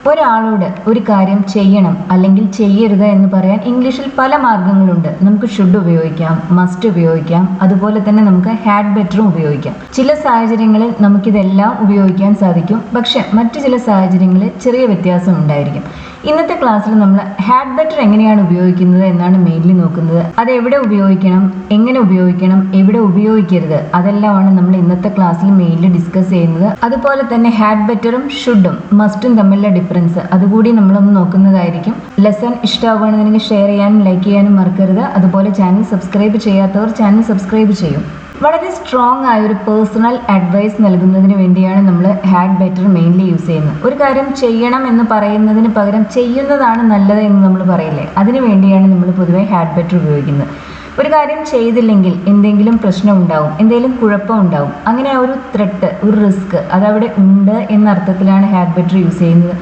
ഒരാളോട് ഒരു കാര്യം ചെയ്യണം അല്ലെങ്കിൽ ചെയ്യരുത് എന്ന് പറയാൻ ഇംഗ്ലീഷിൽ പല മാർഗങ്ങളുണ്ട്. നമുക്ക് ഷുഡ് ഉപയോഗിക്കാം, മസ്റ്റ് ഉപയോഗിക്കാം, അതുപോലെ തന്നെ നമുക്ക് ഹാഡ് ബെറ്ററും ഉപയോഗിക്കാം. ചില സാഹചര്യങ്ങളിൽ നമുക്കിതെല്ലാം ഉപയോഗിക്കാൻ സാധിക്കും, പക്ഷെ മറ്റു ചില സാഹചര്യങ്ങളിൽ ചെറിയ വ്യത്യാസം ഉണ്ടായിരിക്കും. ഇന്നത്തെ ക്ലാസ്സിൽ നമ്മൾ ഹാഡ് ബെറ്റർ എങ്ങനെയാണ് ഉപയോഗിക്കുന്നത് എന്നാണ് മെയിൻലി നോക്കുന്നത്. അത് എവിടെ ഉപയോഗിക്കണം, എങ്ങനെ ഉപയോഗിക്കണം, എവിടെ ഉപയോഗിക്കരുത്, അതെല്ലാമാണ് നമ്മൾ ഇന്നത്തെ ക്ലാസ്സിൽ മെയിൻലി ഡിസ്കസ് ചെയ്യുന്നത്. അതുപോലെ തന്നെ ഹാഡ് ബെറ്ററും ഷുഡും മസ്റ്റും തമ്മിലുള്ള ഡിഫറൻസ് അതുകൂടി നമ്മളൊന്ന് നോക്കുന്നതായിരിക്കും. ലെസൺ ഇഷ്ടമാവുകയാണെന്നുണ്ടെങ്കിൽ ഷെയർ ചെയ്യാനും ലൈക്ക് ചെയ്യാനും മറക്കരുത്. അതുപോലെ ചാനൽ സബ്സ്ക്രൈബ് ചെയ്യാത്തവർ ചാനൽ സബ്സ്ക്രൈബ് ചെയ്യും. വളരെ സ്ട്രോങ് ആയ ഒരു പേഴ്സണൽ അഡ്വൈസ് നൽകുന്നതിന് വേണ്ടിയാണ് നമ്മൾ ഹാഡ് ബെറ്റർ മെയിൻലി യൂസ് ചെയ്യുന്നത്. ഒരു കാര്യം ചെയ്യണം എന്ന് പറയുന്നതിന് പകരം ചെയ്യുന്നതാണ് നല്ലത് എന്ന് നമ്മൾ പറയില്ലേ, അതിനു വേണ്ടിയാണ് നമ്മൾ പൊതുവെ ഹാഡ് ബെറ്റർ ഉപയോഗിക്കുന്നത്. ഒരു കാര്യം ചെയ്തില്ലെങ്കിൽ എന്തെങ്കിലും പ്രശ്നം ഉണ്ടാവും, എന്തെങ്കിലും കുഴപ്പം ഉണ്ടാവും, അങ്ങനെ ആ ഒരു ത്രെട്ട്, ഒരു റിസ്ക് അതവിടെ ഉണ്ട് എന്ന അർത്ഥത്തിലാണ് ഹാഡ് ബെറ്റർ യൂസ് ചെയ്യുന്നത്.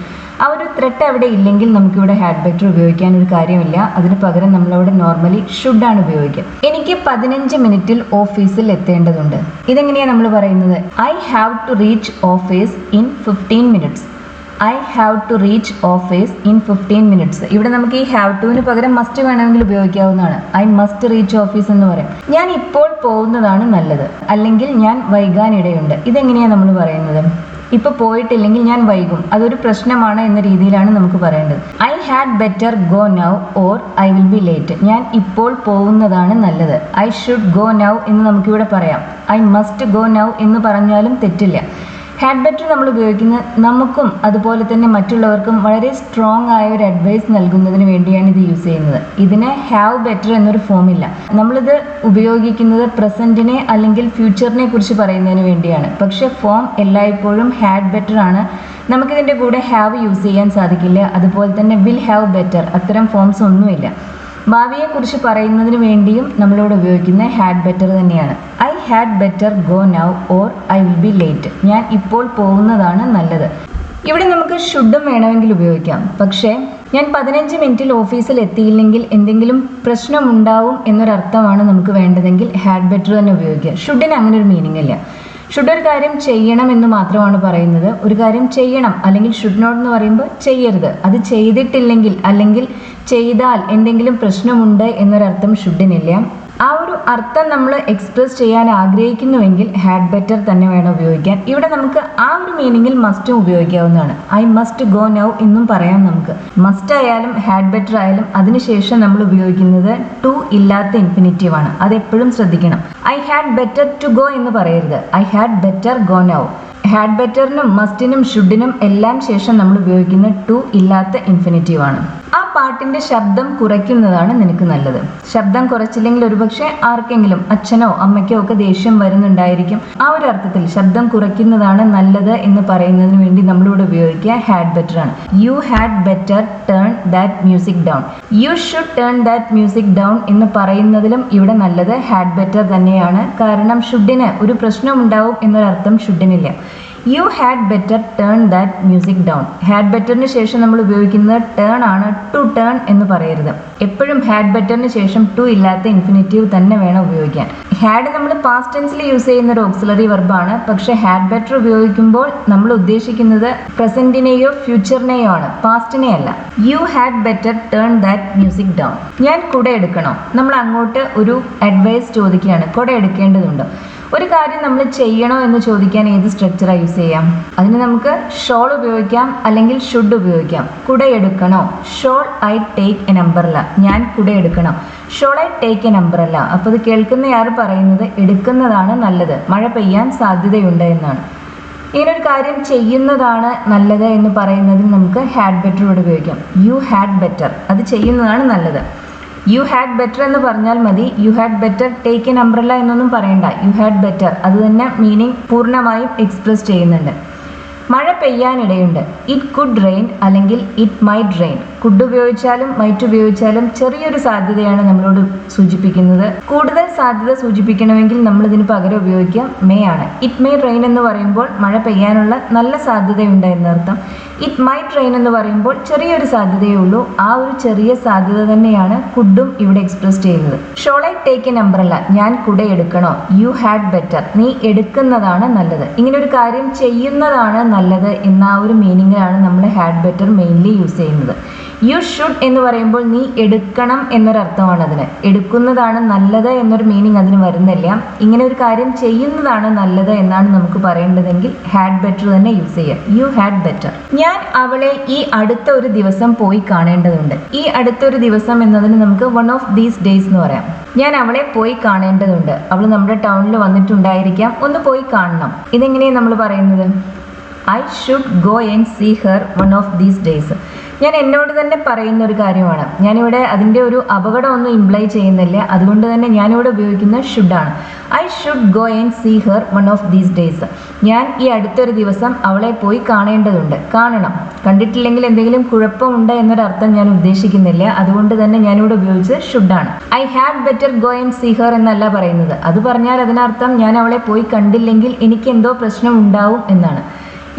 ആ ഒരു ത്രെട്ട് അവിടെ ഇല്ലെങ്കിൽ നമുക്കിവിടെ ഹാഡ് ബെറ്റർ ഉപയോഗിക്കാൻ ഒരു കാര്യമില്ല. അതിന് പകരം നമ്മളവിടെ നോർമലി ഷുഡാണ് ഉപയോഗിക്കുക. എനിക്ക് 15 മിനിറ്റിൽ ഓഫീസിൽ എത്തേണ്ടതുണ്ട്. ഇതെങ്ങനെയാണ് നമ്മൾ പറയുന്നത്? I have to reach office in 15 minutes. I have to reach office in 15 minutes. ഇവിടെ നമുക്ക് ഈ ഹാവ് ടുവിന് പകരം മസ്റ്റ് വേണമെങ്കിൽ ഉപയോഗിക്കാവുന്നതാണ്. ഐ മസ്റ്റ് റീച്ച് ഓഫീസ് എന്ന് പറയും. ഞാൻ ഇപ്പോൾ പോകുന്നതാണ് നല്ലത്, അല്ലെങ്കിൽ ഞാൻ വൈകാനിടയുണ്ട്. ഇതെങ്ങനെയാണ് നമ്മൾ പറയുന്നത്? ഇപ്പോൾ പോയിട്ടില്ലെങ്കിൽ ഞാൻ വൈകും, അതൊരു പ്രശ്നമാണ് എന്ന രീതിയിലാണ് നമുക്ക് പറയേണ്ടത്. I had better go now or I will be late. ഞാൻ ഇപ്പോൾ പോകുന്നതാണ് നല്ലത്. ഐ ഷുഡ് ഗോ നൗ എന്ന് നമുക്കിവിടെ പറയാം. ഐ മസ്റ്റ് ഗോ നൗ എന്ന് പറഞ്ഞാലും തെറ്റില്ല. ഹാഡ് ബെറ്റർ നമ്മൾ ഉപയോഗിക്കുന്നത് നമുക്കും അതുപോലെ തന്നെ മറ്റുള്ളവർക്കും വളരെ സ്ട്രോങ് ആയ ഒരു അഡ്വൈസ് നൽകുന്നതിന് വേണ്ടിയാണ് ഇത് യൂസ് ചെയ്യുന്നത്. ഇതിന് ഹാവ് ബെറ്റർ എന്നൊരു ഫോമില്ല. നമ്മളിത് ഉപയോഗിക്കുന്നത് പ്രസൻറ്റിനെ അല്ലെങ്കിൽ ഫ്യൂച്ചറിനെ കുറിച്ച് പറയുന്നതിന് വേണ്ടിയാണ്. പക്ഷെ ഫോം എല്ലായ്പ്പോഴും ഹാഡ് ബെറ്റർ ആണ്. നമുക്കിതിൻ്റെ കൂടെ ഹാവ് യൂസ് ചെയ്യാൻ സാധിക്കില്ല. അതുപോലെ തന്നെ വിൽ ഹാവ് ബെറ്റർ, അത്തരം ഫോംസ് ഒന്നുമില്ല. ഭാവിയെക്കുറിച്ച് പറയുന്നതിന് വേണ്ടിയും നമ്മളിവിടെ ഉപയോഗിക്കുന്ന ഹാഡ് ബെറ്റർ തന്നെയാണ്. I had better go now or I will be late. ഞാൻ ഇപ്പോൾ പോകുന്നതാണ് നല്ലത്. ഇവിടെ നമുക്ക് ഷുഡും വേണമെങ്കിൽ ഉപയോഗിക്കാം. പക്ഷേ ഞാൻ 15 മിനിറ്റിൽ ഓഫീസിൽ എത്തിയില്ലെങ്കിൽ എന്തെങ്കിലും പ്രശ്നമുണ്ടാവും എന്നൊരർത്ഥമാണ് നമുക്ക് വേണ്ടതെങ്കിൽ ഹാഡ് ബെറ്റർ തന്നെ ഉപയോഗിക്കുക. ഷുഡിന് അങ്ങനെ ഒരു മീനിങ് ഇല്ല. ഷുഡ് ഒരു കാര്യം ചെയ്യണം എന്ന് മാത്രമാണ് പറയുന്നത്. ഒരു കാര്യം ചെയ്യണം അല്ലെങ്കിൽ ഷുഡ് നോട്ട് എന്ന് പറയുമ്പോൾ ചെയ്യരുത്. അത് ചെയ്തിട്ടില്ലെങ്കിൽ അല്ലെങ്കിൽ ചെയ്താൽ എന്തെങ്കിലും പ്രശ്നമുണ്ട് എന്നൊരർത്ഥം ഷുഡിനില്ല. ആ ഒരു അർത്ഥം നമ്മൾ എക്സ്പ്രസ് ചെയ്യാൻ ആഗ്രഹിക്കുന്നുവെങ്കിൽ ഹാഡ് ബെറ്റർ തന്നെ വേണം ഉപയോഗിക്കാൻ. ഇവിടെ നമുക്ക് ആ ഒരു മീനിങ്ങിൽ മസ്റ്റും ഉപയോഗിക്കാവുന്നതാണ്. ഐ മസ്റ്റ് ഗോ നൗ എന്നും പറയാം നമുക്ക്. മസ്റ്റ് ആയാലും ഹാഡ് ബെറ്റർ ആയാലും അതിനുശേഷം നമ്മൾ ഉപയോഗിക്കുന്നത് ടു ഇല്ലാത്ത ഇൻഫിനിറ്റീവ് ആണ്. അതെപ്പോഴും ശ്രദ്ധിക്കണം. I had better to go എന്ന് പറയരുത്. I had better go now. Had ബെറ്ററിനും മസ്റ്റിനും ഷുഡിനും എല്ലാം ശേഷം നമ്മൾ ഉപയോഗിക്കുന്ന ടു ഇല്ലാത്ത ഇൻഫിനിറ്റീവ് ആണ്. ആ പാട്ടിന്റെ ശബ്ദം കുറയ്ക്കുന്നതാണ് നിനക്ക് നല്ലത്. ശബ്ദം കുറച്ചില്ലെങ്കിൽ ഒരുപക്ഷെ ആർക്കെങ്കിലും അച്ഛനോ അമ്മയ്ക്കോ ഒക്കെ ദേഷ്യം വരുന്നുണ്ടായിരിക്കും. ആ ഒരു അർത്ഥത്തിൽ ശബ്ദം കുറയ്ക്കുന്നതാണ് നല്ലത് എന്ന് പറയുന്നതിന് വേണ്ടി നമ്മളിവിടെ ഉപയോഗിക്കുക ഹാഡ് ബെറ്റർ ആണ്. You had better turn that music down. You should turn that music down എന്ന് പറയുന്നതിലും ഇവിടെ നല്ലത് ഹാഡ് ബെറ്റർ തന്നെയാണ്. കാരണം ഷുഡിന് ഒരു പ്രശ്നമുണ്ടാവും എന്നൊരർത്ഥം ഷുഡിനില്ല. You had better turn that music down. Had ബെറ്ററിന് ശേഷം നമ്മൾ ഉപയോഗിക്കുന്നത് ടേൺ ആണ്. ടു ടേൺ എന്ന് പറയരുത്. എപ്പോഴും ഹാഡ് ബെറ്ററിന് ശേഷം ടു ഇല്ലാത്ത ഇൻഫിനിറ്റീവ് തന്നെ വേണം ഉപയോഗിക്കാൻ. ഹാഡ് നമ്മൾ പാസ്റ്റ് ടെൻസിൽ യൂസ് ചെയ്യുന്ന ഒരു ഓക്സിലറി വെർബാണ്. പക്ഷെ ഹാഡ് ബെറ്റർ ഉപയോഗിക്കുമ്പോൾ നമ്മൾ ഉദ്ദേശിക്കുന്നത് പ്രസന്റിനെയോ ഫ്യൂച്ചറിനെയോ ആണ്, പാസ്റ്റിനെ അല്ല. U had better turn that music down. ഞാൻ കുട എടുക്കണോ? നമ്മൾ അങ്ങോട്ട് ഒരു അഡ്വൈസ് ചോദിക്കുകയാണ്. കുട എടുക്കേണ്ടതുണ്ടോ? ഒരു കാര്യം നമ്മൾ ചെയ്യണോ എന്ന് ചോദിക്കാൻ ഏത് സ്ട്രക്ചറാണ് യൂസ് ചെയ്യാം? അതിന് നമുക്ക് ഷോൾ ഉപയോഗിക്കാം അല്ലെങ്കിൽ ഷുഡ് ഉപയോഗിക്കാം. കുട എടുക്കണോ? Shawl I take N umbrella. ഞാൻ കുട എടുക്കണോ? Shawl I take N umbrella. അപ്പോൾ ഇത് കേൾക്കുന്നയാൾ പറയുന്നത് എടുക്കുന്നതാണ് നല്ലത്, മഴ പെയ്യാൻ സാധ്യതയുണ്ട് എന്നാണ്. ഇങ്ങനൊരു കാര്യം ചെയ്യുന്നതാണ് നല്ലത് എന്ന് പറയുന്നതിന് നമുക്ക് ഹാഡ് ബെറ്റർ ഇവിടെ ഉപയോഗിക്കാം. യു ഹാഡ് ബെറ്റർ, അത് ചെയ്യുന്നതാണ് നല്ലത്. യു ഹാഡ് ബെറ്റർ എന്ന് പറഞ്ഞാൽ മതി. You had better take N umbrella എന്നൊന്നും പറയണ്ട. യു ഹാഡ് ബെറ്റർ അത് തന്നെ മീനിങ് പൂർണ്ണമായും എക്സ്പ്രസ് ചെയ്യുന്നുണ്ട്. മഴ പെയ്യാനിടയുണ്ട്. ഇറ്റ് കുഡ് റെയിൻ അല്ലെങ്കിൽ ഇറ്റ് മൈറ്റ് റെയിൻ. കുഡ് ഉപയോഗിച്ചാലും മൈറ്റ് ഉപയോഗിച്ചാലും ചെറിയൊരു സാധ്യതയാണ് നമ്മളോട് സൂചിപ്പിക്കുന്നത്. കൂടുതൽ സാധ്യത സൂചിപ്പിക്കണമെങ്കിൽ നമ്മൾ ഇതിന് പകരം ഉപയോഗിക്കുക മേ ആണ്. ഇറ്റ് മേ റെയിൻ എന്ന് പറയുമ്പോൾ മഴ പെയ്യാനുള്ള നല്ല സാധ്യതയുണ്ട് എന്നർത്ഥം. ഇറ്റ് മൈറ്റ് റെയിൻ എന്ന് പറയുമ്പോൾ ചെറിയൊരു സാധ്യതയേ ഉള്ളൂ. ആ ഒരു ചെറിയ സാധ്യത തന്നെയാണ് കുഡും ഇവിടെ എക്സ്പ്രസ് ചെയ്യുന്നത്. Shawl I take N umbrella, ഞാൻ കുട എടുക്കണോ? യു ഹാഡ് ബെറ്റർ, നീ എടുക്കുന്നതാണ് നല്ലത്. ഇങ്ങനെ ഒരു കാര്യം ചെയ്യുന്നതാണ് നല്ലത് എന്ന ആ ഒരു മീനിങ്ങിലാണ് നമ്മൾ ഹാഡ് ബെറ്റർ മെയിൻലി യൂസ് ചെയ്യുന്നത്. യു ഷുഡ് എന്ന് പറയുമ്പോൾ നീ എടുക്കണം എന്നൊരർത്ഥമാണ് അതിന്. എടുക്കുന്നതാണ് നല്ലത് എന്നൊരു മീനിങ് അതിന് വരുന്നില്ല. ഇങ്ങനെ ഒരു കാര്യം ചെയ്യുന്നതാണ് നല്ലത് എന്നാണ് നമുക്ക് പറയേണ്ടതെങ്കിൽ ഹാഡ് ബെറ്റർ തന്നെ യൂസ് ചെയ്യുക. U had better. ഞാൻ അവളെ ഈ അടുത്ത ഒരു ദിവസം പോയി കാണേണ്ടതുണ്ട്. ഈ അടുത്തൊരു ദിവസം എന്നതിന് നമുക്ക് വൺ ഓഫ് ദീസ് ഡേയ്സ് എന്ന് പറയാം. ഞാൻ അവളെ പോയി കാണേണ്ടതുണ്ട്. അവൾ നമ്മുടെ ടൗണിൽ വന്നിട്ടുണ്ടായിരിക്കാം, ഒന്ന് പോയി കാണണം. ഇതെങ്ങനെയാണ് നമ്മൾ പറയുന്നത്? I should go and see her one of these days. ഞാൻ എന്നോട് തന്നെ പറയുന്ന ഒരു കാര്യമാണ്. ഞാനിവിടെ അതിൻ്റെ ഒരു അപകടമൊന്നും ഇംപ്ലൈ ചെയ്യുന്നില്ല, അതുകൊണ്ട് തന്നെ ഞാനിവിടെ ഉപയോഗിക്കുന്ന ഷുഡാണ്. I should go and see her one of these days. ഞാൻ ഈ അടുത്തൊരു ദിവസം അവളെ പോയി കാണേണ്ടതുണ്ട്. കാണണം, കണ്ടിട്ടില്ലെങ്കിൽ എന്തെങ്കിലും കുഴപ്പമുണ്ട് എന്നൊരർത്ഥം ഞാൻ ഉദ്ദേശിക്കുന്നില്ല, അതുകൊണ്ട് തന്നെ ഞാനിവിടെ ഉപയോഗിച്ചത് ഷുഡാണ്. I had better go and see her എന്നല്ല പറയുന്നത്. അത് പറഞ്ഞാൽ അതിനർത്ഥം ഞാൻ അവളെ പോയി കണ്ടില്ലെങ്കിൽ എനിക്ക് എന്തോ പ്രശ്നം ഉണ്ടാവും എന്നാണ്.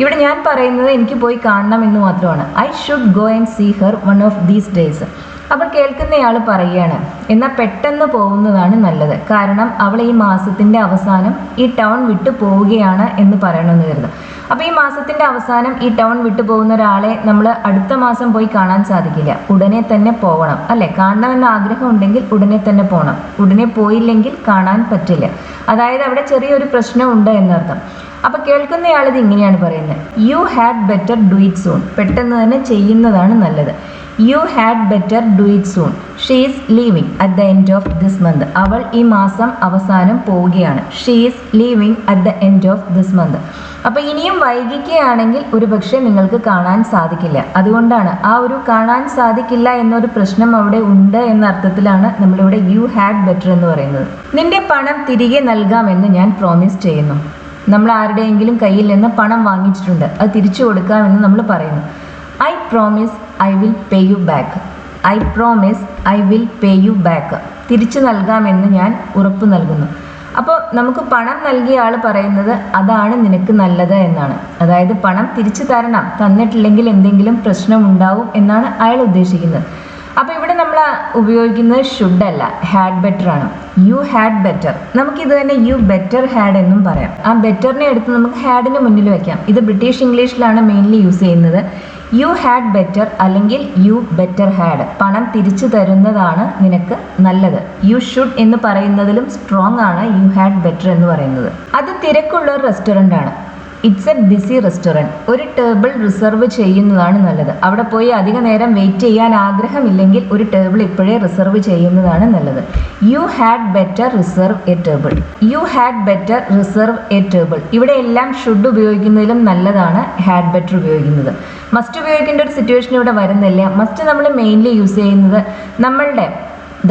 ഇവിടെ ഞാൻ പറയുന്നത് എനിക്ക് പോയി കാണണം എന്ന് മാത്രമാണ്. I should go and see her one of these days. അപ്പോൾ കേൾക്കുന്നയാൾ പറയുകയാണ്, എന്നാൽ പെട്ടെന്ന് പോകുന്നതാണ് നല്ലത്, കാരണം അവൾ ഈ മാസത്തിൻ്റെ അവസാനം ഈ ടൗൺ വിട്ടു പോവുകയാണ് എന്ന് പറയണമെന്ന് കരുതും. അപ്പോൾ ഈ മാസത്തിൻ്റെ അവസാനം ഈ ടൗൺ വിട്ടു പോകുന്ന ഒരാളെ നമ്മൾ അടുത്ത മാസം പോയി കാണാൻ സാധിക്കില്ല, ഉടനെ തന്നെ പോകണം അല്ലേ? കാണണമെന്ന് ആഗ്രഹം ഉണ്ടെങ്കിൽ ഉടനെ തന്നെ പോകണം. ഉടനെ പോയില്ലെങ്കിൽ കാണാൻ പറ്റില്ല. അതായത് അവിടെ ചെറിയൊരു പ്രശ്നമുണ്ട് എന്നർത്ഥം. അപ്പോൾ കേൾക്കുന്നയാൾ ഇത് ഇങ്ങനെയാണ് പറയുന്നത്, U had better do it soon. പെട്ടെന്ന് തന്നെ ചെയ്യുന്നതാണ് നല്ലത്. You had better do it soon. She is living at the end of this month. അവൾ ഈ മാസം അവസാനം പോവുകയാണ്. She is living at the end of this month. അപ്പോൾ ഇനിയും വൈകിക്കുകയാണെങ്കിൽ ഒരുപക്ഷെ നിങ്ങൾക്ക് കാണാൻ സാധിക്കില്ല. അതുകൊണ്ടാണ് ആ ഒരു കാണാൻ സാധിക്കില്ല എന്നൊരു പ്രശ്നം അവിടെ ഉണ്ട് എന്ന അർത്ഥത്തിലാണ് നമ്മളിവിടെ യു ഹാഡ് ബെറ്റർ എന്ന് പറയുന്നത്. നിന്റെ പണം തിരികെ നൽകാമെന്ന് ഞാൻ പ്രോമിസ് ചെയ്യുന്നു. നമ്മൾ ആരുടെയെങ്കിലും കയ്യിൽ നിന്ന് പണം വാങ്ങിച്ചിട്ടുണ്ട്, അത് തിരിച്ചു കൊടുക്കാമെന്ന് നമ്മൾ പറയുന്നു. I promise I will pay you back. I promise I will pay you back. തിരിച്ചു നൽകാമെന്ന് ഞാൻ ഉറപ്പ് നൽകുന്നു. അപ്പോൾ നമുക്ക് പണം നൽകിയ ആൾ പറയുന്നത് അതാണ് നിനക്ക് നല്ലത് എന്നാണ്. അതായത് പണം തിരിച്ചു തരണം, തന്നിട്ടില്ലെങ്കിൽ എന്തെങ്കിലും പ്രശ്നം ഉണ്ടാവും എന്നാണ് അയാൾ ഉദ്ദേശിക്കുന്നത്. അപ്പോൾ ഇവിടെ നമ്മൾ ഉപയോഗിക്കുന്നത് ഷുഡ് അല്ല, ഹാഡ് ബെറ്റർ ആണ്. You had better. നമുക്കിത് തന്നെ യു ബെറ്റർ ഹാഡ് എന്നും പറയാം. ആ ബെറ്ററിനെ എടുത്ത് നമുക്ക് ഹാഡിന് മുന്നിൽ വയ്ക്കാം. ഇത് ബ്രിട്ടീഷ് ഇംഗ്ലീഷിലാണ് മെയിൻലി യൂസ് ചെയ്യുന്നത്. യു ഹാഡ് ബെറ്റർ അല്ലെങ്കിൽ യു ബെറ്റർ ഹാഡ്. പണം തിരിച്ചു തരുന്നതാണ് നിനക്ക് നല്ലത്. യു ഷുഡ് എന്ന് പറയുന്നതിലും സ്ട്രോങ് ആണ് യു ഹാഡ് ബെറ്റർ എന്ന് പറയുന്നത്. അത് തിരക്കുള്ള ഒരു റെസ്റ്റോറൻ്റ് ആണ്. It's a busy restaurant. ഒരു ടേബിൾ റിസർവ് ചെയ്യുന്നതാണ് നല്ലത്. അവിടെ പോയി അധിക നേരം വെയിറ്റ് ചെയ്യാൻ ആഗ്രഹമില്ലെങ്കിൽ ഒരു ടേബിൾ ഇപ്പോഴേ റിസർവ് ചെയ്യുന്നതാണ് നല്ലത്. You had better reserve A table. U had better reserve A table. ഇവിടെ എല്ലാം ഷുഡ് ഉപയോഗിക്കുന്നതിലും നല്ലതാണ് ഹാഡ് ബെറ്റർ ഉപയോഗിക്കുന്നത്. മസ്റ്റ് ഉപയോഗിക്കേണ്ട ഒരു സിറ്റുവേഷൻ ഇവിടെ വരുന്നില്ല. മസ്റ്റ് നമ്മൾ മെയിൻലി യൂസ് ചെയ്യുന്നത് നമ്മളുടെ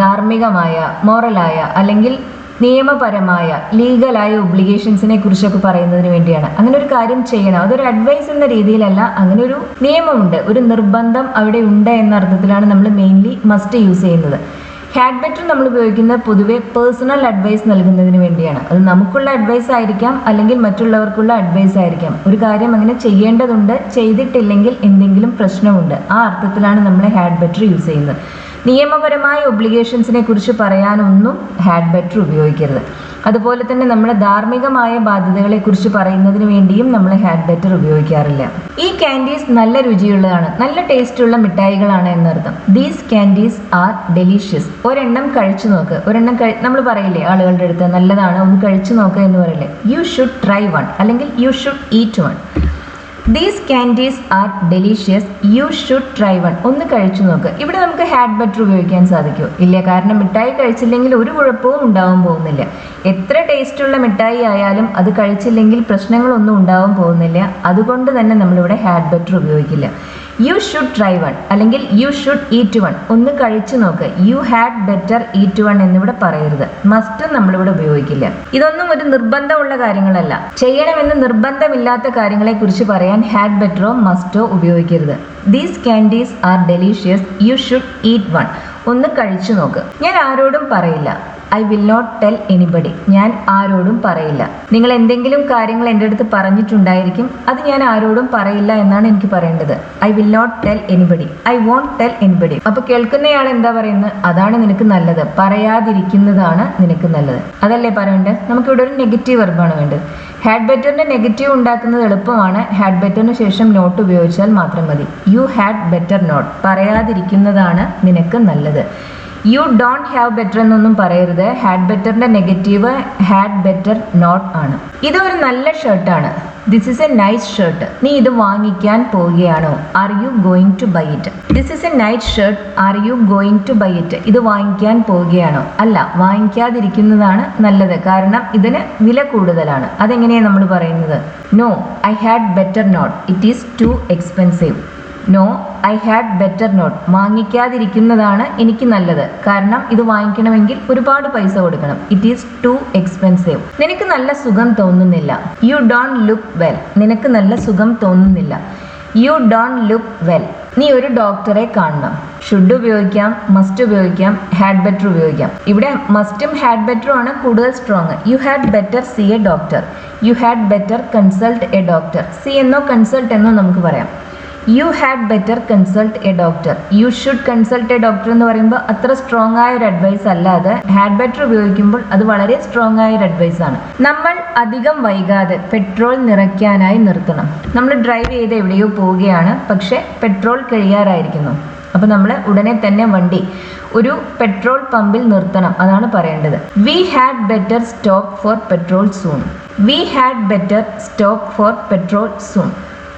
ധാർമ്മികമായ, മോറലായ അല്ലെങ്കിൽ നിയമപരമായ, ലീഗലായ ഒബ്ലിഗേഷൻസിനെ കുറിച്ചൊക്കെ പറയുന്നതിന് വേണ്ടിയാണ്. അങ്ങനെ ഒരു കാര്യം ചെയ്യണം, അതൊരു അഡ്വൈസ് എന്ന രീതിയിലല്ല, അങ്ങനെ ഒരു നിയമമുണ്ട്, ഒരു നിർബന്ധം അവിടെ ഉണ്ട് എന്ന അർത്ഥത്തിലാണ് നമ്മൾ മെയിൻലി മസ്റ്റ് യൂസ് ചെയ്യുന്നത്. ഹാഡ് ബെറ്റർ നമ്മൾ ഉപയോഗിക്കുന്നത് പൊതുവെ പേഴ്സണൽ അഡ്വൈസ് നൽകുന്നതിന് വേണ്ടിയാണ്. അത് നമുക്കുള്ള അഡ്വൈസ് ആയിരിക്കാം, അല്ലെങ്കിൽ മറ്റുള്ളവർക്കുള്ള അഡ്വൈസ് ആയിരിക്കാം. ഒരു കാര്യം അങ്ങനെ ചെയ്യേണ്ടതുണ്ട്, ചെയ്തിട്ടില്ലെങ്കിൽ എന്തെങ്കിലും പ്രശ്നമുണ്ട്, ആ അർത്ഥത്തിലാണ് നമ്മൾ ഹാഡ് ബെറ്റർ യൂസ് ചെയ്യുന്നത്. നിയമപരമായ ഒബ്ലിഗേഷൻസിനെ കുറിച്ച് പറയാനൊന്നും ഹാഡ് ബെറ്റർ ഉപയോഗിക്കരുത്. അതുപോലെ തന്നെ നമ്മുടെ ധാർമ്മികമായ ബാധ്യതകളെ കുറിച്ച് പറയുന്നതിന് വേണ്ടിയും നമ്മൾ ഹാഡ് ബെറ്റർ ഉപയോഗിക്കാറില്ല. ഈ ക്യാൻഡീസ് നല്ല രുചിയുള്ളതാണ്, നല്ല ടേസ്റ്റുള്ള മിഠായികളാണ് എന്നർത്ഥം. These candies are delicious. ഒരെണ്ണം കഴിച്ചു നോക്ക്. ഒരെണ്ണം നമ്മൾ പറയില്ലേ ആളുകളുടെ അടുത്ത്, നല്ലതാണ്, ഒന്ന് കഴിച്ചു നോക്കുക എന്ന് പറയില്ലേ. യു ഷുഡ് ട്രൈ വൺ അല്ലെങ്കിൽ you should eat one. These candies are delicious. You should try one. ഒന്ന് കഴിച്ചു നോക്ക്. ഇവിടെ നമുക്ക് ഹാഡ് ബെറ്റർ ഉപയോഗിക്കാൻ സാധിക്കുമോ? ഇല്ല, കാരണം മിഠായി കഴിച്ചില്ലെങ്കിൽ ഒരു കുഴപ്പവും ഉണ്ടാവാൻ പോകുന്നില്ല. എത്ര ടേസ്റ്റുള്ള മിഠായി ആയാലും അത് കഴിച്ചില്ലെങ്കിൽ പ്രശ്നങ്ങളൊന്നും ഉണ്ടാവാൻ പോകുന്നില്ല. അതുകൊണ്ട് തന്നെ നമ്മളിവിടെ ഹാഡ് ബെറ്റർ ഉപയോഗിക്കില്ല. യു ഷുഡ് ട്രൈ വൺ അല്ലെങ്കിൽ യു ഷുഡ് ഈറ്റ് വൺ. ഒന്ന് കഴിച്ചു നോക്ക്. U had better eat one എന്നിവിടെ പറയരുത്. മസ്റ്റും നമ്മളിവിടെ ഉപയോഗിക്കില്ല. ഇതൊന്നും ഒരു നിർബന്ധമുള്ള കാര്യങ്ങളല്ല. ചെയ്യണമെന്ന് നിർബന്ധമില്ലാത്ത കാര്യങ്ങളെ കുറിച്ച് പറയാൻ ഹാഡ് ബെറ്ററോ മസ്റ്റോ ഉപയോഗിക്കരുത്. These candies are delicious. You should eat one. ഒന്ന് കഴിച്ചു നോക്ക്. ഞാൻ ആരോടും പറയില്ല. I will not tell anybody. ഞാൻ ആരോടും പറയില്ല. നിങ്ങൾ എന്തെങ്കിലും കാര്യങ്ങൾ എൻ്റെ അടുത്ത് പറഞ്ഞിട്ടുണ്ടായിരിക്കും, അത് ഞാൻ ആരോടും പറയില്ല എന്നാണ് എനിക്ക് പറയേണ്ടത്. I will not tell anybody, I won't tell anybody. അപ്പൊ കേൾക്കുന്നയാൾ എന്താ പറയുന്നത്? അതാണ് നിനക്ക് നല്ലത്, പറയാതിരിക്കുന്നതാണ് നിനക്ക് നല്ലത്, അതല്ലേ പറയേണ്ടത്? നമുക്കിവിടെ ഒരു നെഗറ്റീവ് വെർബാണ് വേണ്ടത്. ഹാഡ് ബെറ്ററിന്റെ നെഗറ്റീവ് ഉണ്ടാക്കുന്നത് എളുപ്പമാണ്. ഹാഡ് ബെറ്ററിന് ശേഷം നോട്ട് ഉപയോഗിച്ചാൽ മാത്രം മതി. യു ഹാഡ് ബെറ്റർ നോട്ട്, പറയാതിരിക്കുന്നതാണ് നിനക്ക് നല്ലത്. യു ഡോണ്ട് ഹാവ് ബെറ്റർ എന്നൊന്നും പറയരുത്. ഹാഡ് ബെറ്ററിന്റെ നെഗറ്റീവ് ഹാഡ് ബെറ്റർ നോട്ട് ആണ്. ഇതൊരു നല്ല ഷർട്ടാണ്. This is a nice shirt. നീ ഇത് വാങ്ങിക്കാൻ പോവുകയാണോ? Are you going to buy it? This is a nice shirt. Are you going to buy it? ഇത് വാങ്ങിക്കാൻ പോവുകയാണോ? അല്ല, വാങ്ങിക്കാതിരിക്കുന്നതാണ് നല്ലത്. കാരണം ഇതിന് വില കൂടുതലാണ്. അതെങ്ങനെയാണ് നമ്മൾ പറയുന്നത്? No, I had better not, it is too expensive. No, I had better not. വാങ്ങിക്കാതിരിക്കുന്നതാണ് എനിക്ക് നല്ലത്. കാരണം ഇത് വാങ്ങിക്കണമെങ്കിൽ ഒരുപാട് പൈസ കൊടുക്കണം. It is too expensive. നിനക്ക് നല്ല സുഖം തോന്നുന്നില്ല. You don't look well. നിനക്ക് നല്ല സുഖം തോന്നുന്നില്ല. You don't look well. നീ ഒരു ഡോക്ടറെ കാണണം. ഷുഡ് ഉപയോഗിക്കാം, മസ്റ്റ് ഉപയോഗിക്കാം, ഹാഡ് ബെറ്റർ ഉപയോഗിക്കാം. ഇവിടെ മസ്റ്റും ഹാഡ് ബെറ്ററും ആണ് കൂടുതൽ സ്ട്രോങ്. You had better see a doctor. You had better consult a doctor. See എന്നോ കൺസൾട്ട് എന്നോ നമുക്ക് പറയാം. You had better consult a doctor. You should consult a doctor എന്ന് പറയുമ്പോൾ അത്ര സ്ട്രോങ് ആയ ഒരു അഡ്വൈസ് അല്ലാതെ ഹാഡ് ബെറ്റർ ഉപയോഗിക്കുമ്പോൾ അത് വളരെ സ്ട്രോങ് ആയ ഒരു അഡ്വൈസ് ആണ്. നമ്മൾ അധികം വൈകാതെ പെട്രോൾ നിറയ്ക്കാനായി നിർത്തണം. നമ്മൾ ഡ്രൈവ് ചെയ്ത് എവിടെയോ പോവുകയാണ്, പക്ഷെ പെട്രോൾ കഴിയാറായിരിക്കുന്നു. അപ്പോൾ നമ്മൾ ഉടനെ തന്നെ വണ്ടി ഒരു പെട്രോൾ പമ്പിൽ നിർത്തണം, അതാണ് പറയേണ്ടത്. We had better stop for petrol soon. We had better stop for petrol soon.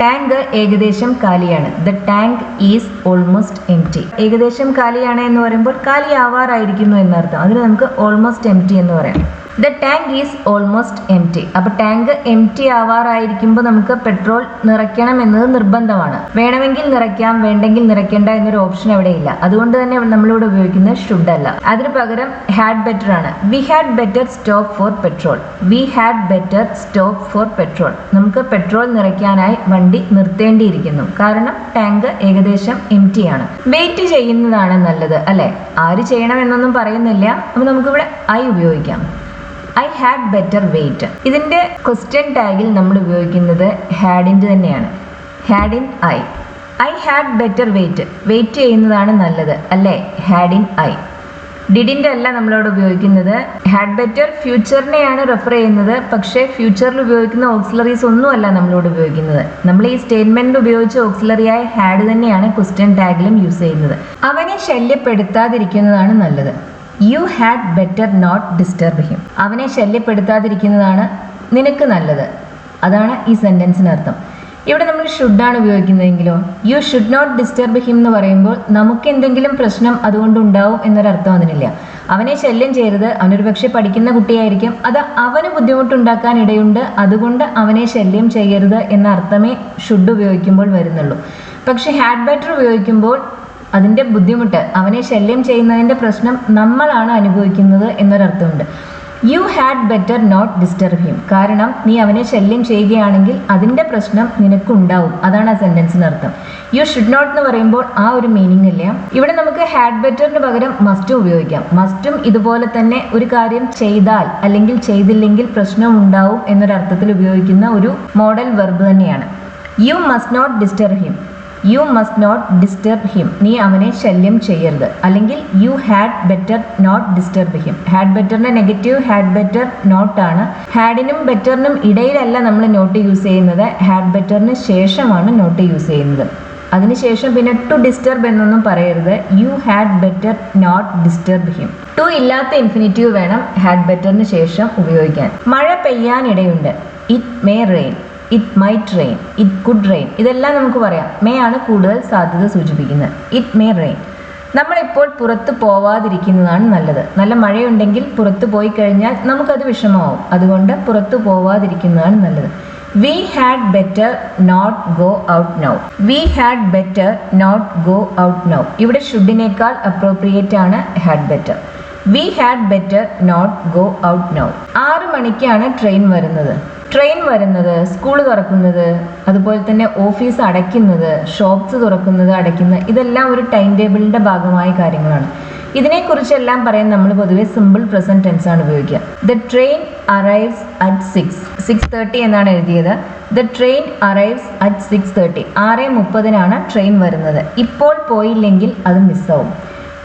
Tank ഏകദേശം കാലിയാണ്. The tank is almost empty. ഏകദേശം കാലിയാണ് എന്ന് പറയുമ്പോൾ കാലിയാവാറായിരിക്കുന്നു എന്നർത്ഥം. അതിന് നമുക്ക് ഓൾമോസ്റ്റ് എംറ്റി എന്ന് പറയാം. The tank is almost എംറ്റി. അപ്പോൾ ടാങ്ക് എംറ്റി ആവാറായിരിക്കുമ്പോൾ നമുക്ക് പെട്രോൾ നിറയ്ക്കണം എന്നത് നിർബന്ധമാണ്. വേണമെങ്കിൽ നിറയ്ക്കാം, വേണ്ടെങ്കിൽ നിറയ്ക്കേണ്ട എന്നൊരു ഓപ്ഷൻ അവിടെ ഇല്ല. അതുകൊണ്ട് തന്നെ നമ്മളിവിടെ ഉപയോഗിക്കുന്നത് ഷുഡ് അല്ല. അതിന് പകരം ഹാഡ് ബെറ്റർ ആണ്. V had better stop for petrol. V had better stop for petrol. നമുക്ക് പെട്രോൾ നിറയ്ക്കാനായി വണ്ടി നിർത്തേണ്ടിയിരിക്കുന്നു. കാരണം ടാങ്ക് ഏകദേശം എംറ്റി ആണ്. വെയിറ്റ് ചെയ്യുന്നതാണ് നല്ലത്, അല്ലെ? ആര് ചെയ്യണം എന്നൊന്നും പറയുന്നില്ല. അപ്പോൾ നമുക്കിവിടെ ഐ ഉപയോഗിക്കാം. I had better wait. ഇതിൻ്റെ ക്വസ്റ്റ്യൻ ടാഗിൽ നമ്മൾ ഉപയോഗിക്കുന്നത് ഹാഡിൻ്റെ തന്നെയാണ്. Had in I. I had better wait. Wait ചെയ്യുന്നതാണ് നല്ലത്, അല്ലേ? Had in I. ഡിഡിൻ്റെ അല്ല നമ്മളോട് ഉപയോഗിക്കുന്നത്. ഹാഡ് ബെറ്റർ ഫ്യൂച്ചറിനെയാണ് റെഫർ ചെയ്യുന്നത്. പക്ഷേ ഫ്യൂച്ചറിൽ ഉപയോഗിക്കുന്ന ഓക്സിലറീസ് ഒന്നുമല്ല നമ്മളോട് ഉപയോഗിക്കുന്നത്. നമ്മൾ ഈ സ്റ്റേറ്റ്മെൻറ്റിൽ ഉപയോഗിച്ച ഓക്സിലറിയായ ഹാഡ് തന്നെയാണ് ക്വസ്റ്റ്യൻ ടാഗിലും യൂസ് ചെയ്യുന്നത്. അവനെ ശല്യപ്പെടുത്താതിരിക്കുന്നതാണ് നല്ലത്. You had better not disturb him. അവനെ ശല്യപ്പെടുത്താതിരിക്കുന്നതാണ് നിനക്ക് നല്ലത്. അതാണ് ഈ സെൻറ്റൻസിനർത്ഥം. ഇവിടെ നമ്മൾ ഷുഡാണ് ഉപയോഗിക്കുന്നതെങ്കിലോ, you should not disturb him എന്ന് പറയുമ്പോൾ നമുക്ക് എന്തെങ്കിലും പ്രശ്നം അതുകൊണ്ടുണ്ടാവും എന്നൊരർത്ഥം അതിനില്ല. അവനെ ശല്യം ചെയ്യരുത്. അവനൊരു പക്ഷേ പഠിക്കുന്ന കുട്ടിയായിരിക്കും, അത് അവന് ബുദ്ധിമുട്ടുണ്ടാക്കാൻ ഇടയുണ്ട്, അതുകൊണ്ട് അവനെ ശല്യം ചെയ്യരുത് എന്ന അർത്ഥമേ ഷുഡ് ഉപയോഗിക്കുമ്പോൾ വരുന്നുള്ളൂ. പക്ഷേ ഹാഡ് ബെറ്റർ ഉപയോഗിക്കുമ്പോൾ അതിൻ്റെ ബുദ്ധിമുട്ട്, അവനെ ശല്യം ചെയ്യുന്നതിൻ്റെ പ്രശ്നം നമ്മളാണ് അനുഭവിക്കുന്നത് എന്നൊരർത്ഥമുണ്ട്. You had better not disturb him. കാരണം നീ അവനെ ശല്യം ചെയ്യുകയാണെങ്കിൽ അതിൻ്റെ പ്രശ്നം നിനക്കുണ്ടാവും. അതാണ് ആ സെൻറ്റൻസിനർത്ഥം. യു ഷുഡ് നോട്ട് എന്ന് പറയുമ്പോൾ ആ ഒരു മീനിങ് ഇല്ല. ഇവിടെ നമുക്ക് ഹാഡ് ബെറ്ററിന് പകരം മസ്റ്റും ഉപയോഗിക്കാം. മസ്റ്റും ഇതുപോലെ തന്നെ ഒരു കാര്യം ചെയ്താൽ അല്ലെങ്കിൽ ചെയ്തില്ലെങ്കിൽ പ്രശ്നം ഉണ്ടാവും എന്നൊരർത്ഥത്തിൽ ഉപയോഗിക്കുന്ന ഒരു മോഡൽ വെർബ് തന്നെയാണ്. You must not disturb him. You must not disturb him. നീ അവനെ ശല്യം ചെയ്യരുത്. അല്ലെങ്കിൽ you had better not disturb him. Had ബെറ്ററിന്റെ നെഗറ്റീവ് ഹാഡ് ബെറ്റർ നോട്ടാണ്. ഹാഡിനും ബെറ്ററിനും ഇടയിലല്ല നമ്മൾ നോട്ട് യൂസ് ചെയ്യുന്നത്. ഹാഡ് ബെറ്ററിന് ശേഷമാണ് നോട്ട് യൂസ് ചെയ്യുന്നത്. അതിനുശേഷം പിന്നെ ടു ഡിസ്റ്റർബ് എന്നൊന്നും പറയരുത്. You had better not disturb him. To ഇല്ലാത്ത ഇൻഫിനിറ്റീവ് വേണം ഹാഡ് ബെറ്ററിന് ശേഷം ഉപയോഗിക്കാൻ. മഴ പെയ്യാനിടയുണ്ട്. It may rain. It might rain. It could rain. ഇതെല്ലാം നമുക്ക് പറയാം. മേ ആണ് കൂടുതൽ സാധ്യത സൂചിപ്പിക്കുന്നത്. It may rain. നമ്മളിപ്പോൾ പുറത്ത് പോവാതിരിക്കുന്നതാണ് നല്ലത്. നല്ല മഴയുണ്ടെങ്കിൽ പുറത്ത് പോയി കഴിഞ്ഞാൽ നമുക്കത് വിഷമമാവും. അതുകൊണ്ട് പുറത്ത് പോവാതിരിക്കുന്നതാണ് നല്ലത്. We had better not go out now. We had better not go out now. ഇവിടെ ഷുഡിനേക്കാൾ അപ്രോപ്രിയേറ്റ് ആണ് had better. We had better not go out now. 6 മണിക്കാണ് ട്രെയിൻ വരുന്നത്, സ്കൂൾ തുറക്കുന്നത്, അതുപോലെ തന്നെ ഓഫീസ് അടയ്ക്കുന്നത്, ഷോപ്സ് തുറക്കുന്നത്, അടയ്ക്കുന്നത്, ഇതെല്ലാം ഒരു ടൈം ടേബിളിൻ്റെ ഭാഗമായ കാര്യങ്ങളാണ്. ഇതിനെക്കുറിച്ചെല്ലാം പറയാൻ നമ്മൾ പൊതുവെ സിമ്പിൾ പ്രസന്റ് ടെൻസ് ആണ് ഉപയോഗിക്കുക. ദ ട്രെയിൻ അറൈവ്സ് അറ്റ് 6:30 എന്നാണ് എഴുതിയത്. The train arrives at 6:30. 6:30 train വരുന്നത്. ഇപ്പോൾ പോയില്ലെങ്കിൽ അത് മിസ്സാവും.